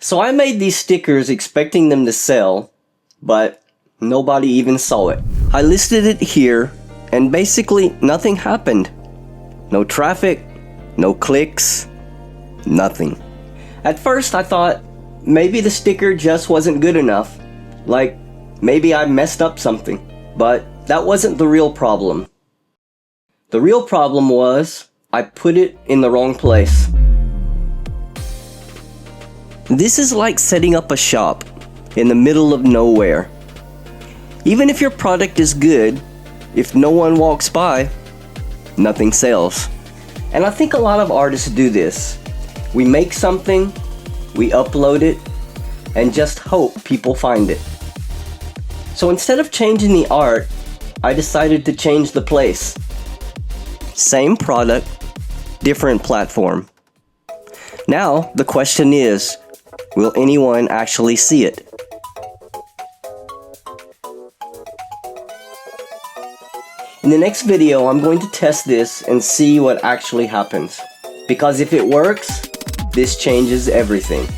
So I made these stickers expecting them to sell, but nobody even saw it. I listed it here, and basically nothing happened. No traffic, no clicks, nothing. At first I thought maybe the sticker just wasn't good enough, like maybe I messed up something. But that wasn't the real problem. The real problem was I put it in the wrong place. This is like setting up a shop in the middle of nowhere. Even if your product is good, if no one walks by, nothing sells. And I think a lot of artists do this. We make something, we upload it, and just hope people find it. So instead of changing the art, I decided to change the place. Same product, different platform. Now, the question is, will anyone actually see it? In the next video, I'm going to test this and see what actually happens. Because if it works, this changes everything.